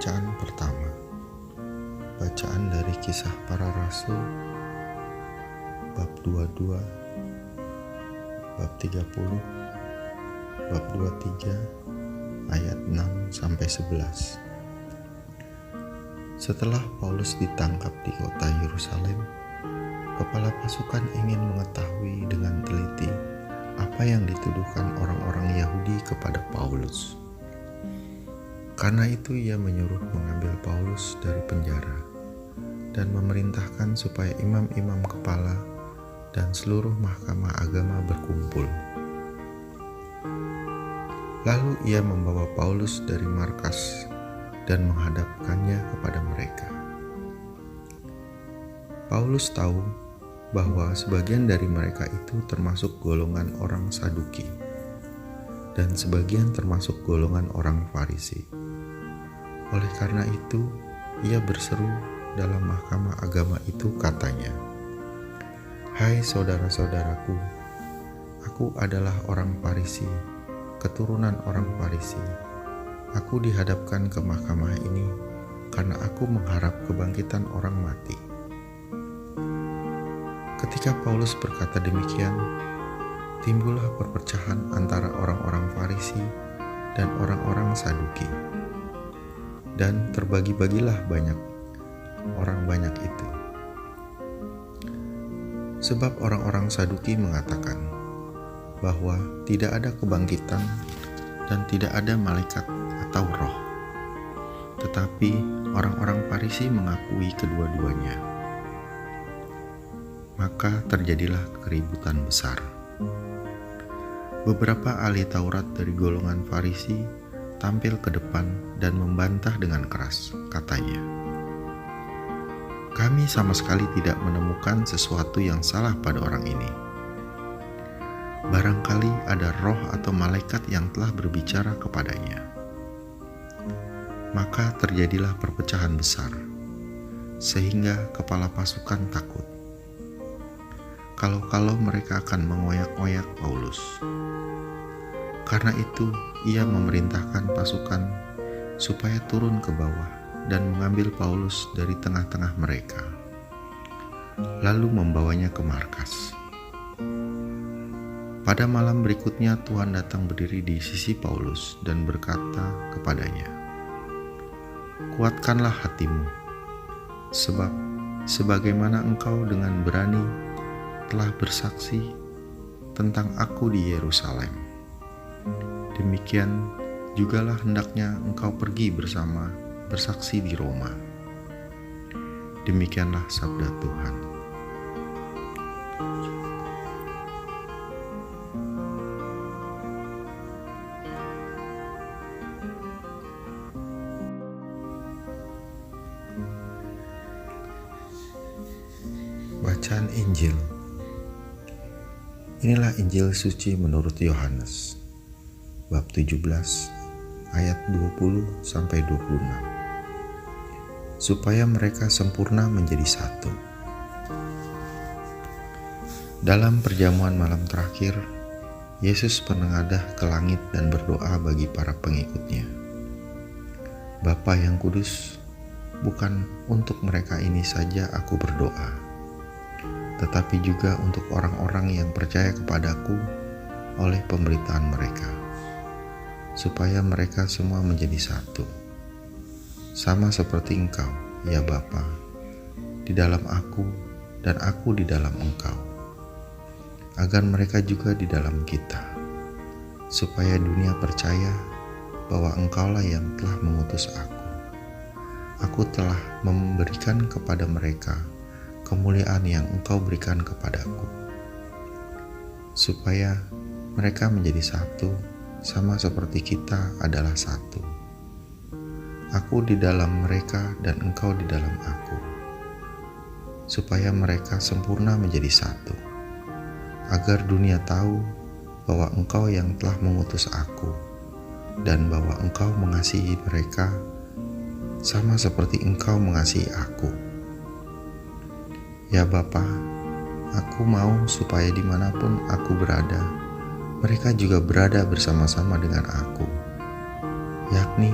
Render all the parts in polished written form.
Bacaan pertama. Bacaan dari Kisah Para Rasul bab 22, bab 30, bab 23 ayat 6 sampai 11. Setelah Paulus ditangkap di kota Yerusalem, kepala pasukan ingin mengetahui dengan teliti apa yang dituduhkan orang-orang Yahudi kepada Paulus. Karena itu ia menyuruh mengambil Paulus dari penjara dan memerintahkan supaya imam-imam kepala dan seluruh mahkamah agama berkumpul. Lalu ia membawa Paulus dari markas dan menghadapkannya kepada mereka. Paulus tahu bahwa sebagian dari mereka itu termasuk golongan orang Saduki dan sebagian termasuk golongan orang Farisi. Oleh karena itu, ia berseru dalam mahkamah agama itu, katanya, "Hai saudara-saudaraku, aku adalah orang Farisi, keturunan orang Farisi. Aku dihadapkan ke mahkamah ini karena aku mengharap kebangkitan orang mati." Ketika Paulus berkata demikian, timbullah perpecahan antara orang-orang Farisi dan orang-orang Saduki. Dan terbagi-bagilah orang banyak itu. Sebab orang-orang Saduki mengatakan bahwa tidak ada kebangkitan dan tidak ada malaikat atau roh. Tetapi orang-orang Farisi mengakui kedua-duanya. Maka terjadilah keributan besar. Beberapa ahli Taurat dari golongan Farisi tampil ke depan dan membantah dengan keras, katanya, "Kami sama sekali tidak menemukan sesuatu yang salah pada orang ini. Barangkali ada roh atau malaikat yang telah berbicara kepadanya." Maka terjadilah perpecahan besar, sehingga kepala pasukan takut kalau mereka akan mengoyak-ngoyak Paulus. Karena itu, ia memerintahkan pasukan supaya turun ke bawah dan mengambil Paulus dari tengah-tengah mereka, lalu membawanya ke markas. Pada malam berikutnya Tuhan datang berdiri di sisi Paulus dan berkata kepadanya, "Kuatkanlah hatimu, sebab sebagaimana engkau dengan berani telah bersaksi tentang aku di Yerusalem, demikian jugalah hendaknya engkau pergi bersaksi di Roma." Demikianlah sabda Tuhan. Bacaan Injil. Inilah Injil suci menurut Yohanes, bab 17 ayat 20 sampai 26. Supaya mereka sempurna menjadi satu. Dalam perjamuan malam terakhir, Yesus menengadah ke langit dan berdoa bagi para pengikutnya, "Bapa yang kudus, bukan untuk mereka ini saja aku berdoa, tetapi juga untuk orang-orang yang percaya kepadaku oleh pemberitaan mereka, supaya mereka semua menjadi satu, sama seperti Engkau, ya Bapa, di dalam aku dan aku di dalam Engkau, agar mereka juga di dalam kita, supaya dunia percaya bahwa Engkaulah yang telah mengutus aku. Aku telah memberikan kepada mereka kemuliaan yang Engkau berikan kepadaku, supaya mereka menjadi satu, sama seperti kita adalah satu. Aku di dalam mereka dan Engkau di dalam aku, supaya mereka sempurna menjadi satu, agar dunia tahu bahwa Engkau yang telah mengutus aku, dan bahwa Engkau mengasihi mereka sama seperti Engkau mengasihi aku. Ya Bapa, aku mau supaya dimanapun aku berada, mereka juga berada bersama-sama dengan aku, yakni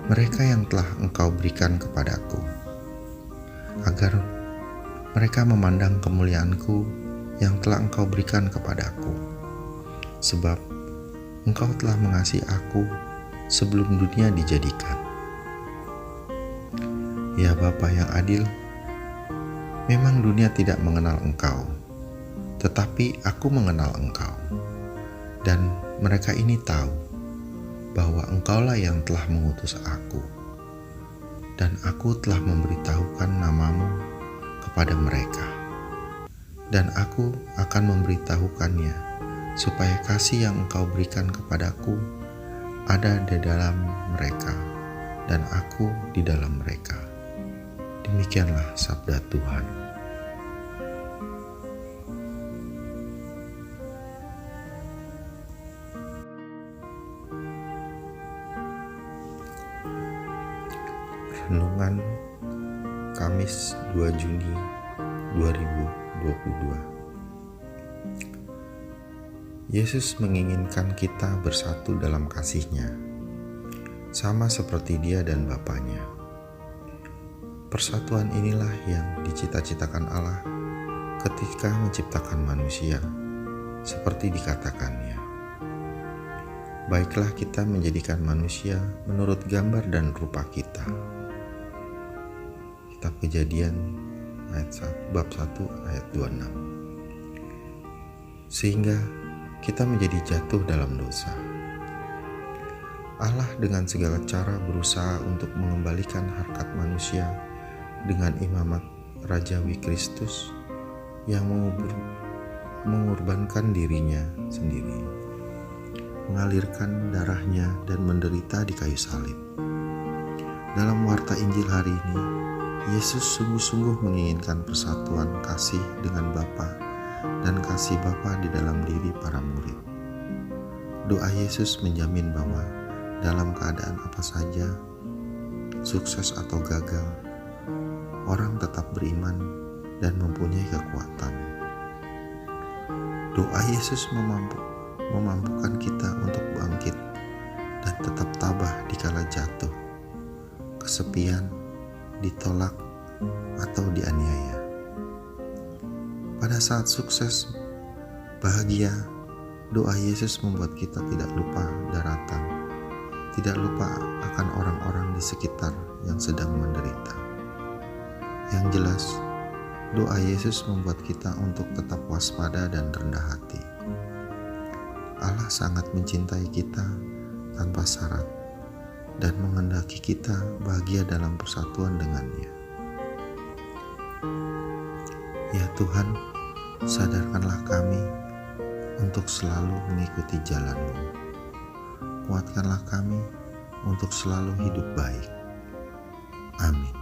mereka yang telah Engkau berikan kepadaku, agar mereka memandang kemuliaan-Ku yang telah Engkau berikan kepadaku. Sebab Engkau telah mengasihi aku sebelum dunia dijadikan. Ya Bapa yang adil, memang dunia tidak mengenal Engkau, tetapi aku mengenal Engkau. Dan mereka ini tahu bahwa Engkaulah yang telah mengutus aku, dan aku telah memberitahukan namamu kepada mereka. Dan aku akan memberitahukannya, supaya kasih yang Engkau berikan kepadaku ada di dalam mereka, dan aku di dalam mereka. Demikianlah sabda Tuhan. Renungan Kamis 2 Juni 2022. Yesus menginginkan kita bersatu dalam kasih-Nya, sama seperti Dia dan Bapanya. Persatuan inilah yang dicita-citakan Allah ketika menciptakan manusia, seperti dikatakannya. Baiklah kita menjadikan manusia menurut gambar dan rupa kita. Kitab Kejadian bab 1 ayat 26. Sehingga kita menjadi jatuh dalam dosa. Allah dengan segala cara berusaha untuk mengembalikan harkat manusia dengan imamat Rajawi Kristus yang mengorbankan dirinya sendiri, mengalirkan darahnya dan menderita di kayu salib. Dalam warta Injil hari ini, Yesus sungguh-sungguh menginginkan persatuan kasih dengan Bapa dan kasih Bapa di dalam diri para murid. Doa Yesus menjamin bahwa dalam keadaan apa saja, sukses atau gagal, orang tetap beriman dan mempunyai kekuatan. Doa Yesus memampukan kita untuk bangkit dan tetap tabah dikala jatuh, kesepian, ditolak, atau dianiaya. Pada saat sukses, bahagia, doa Yesus membuat kita tidak lupa daratan, tidak lupa akan orang-orang di sekitar yang sedang menderita. Yang jelas, doa Yesus membuat kita untuk tetap waspada dan rendah hati. Allah sangat mencintai kita tanpa syarat dan menghendaki kita bahagia dalam persatuan dengannya. Ya Tuhan, sadarkanlah kami untuk selalu mengikuti jalan-Mu. Kuatkanlah kami untuk selalu hidup baik. Amin.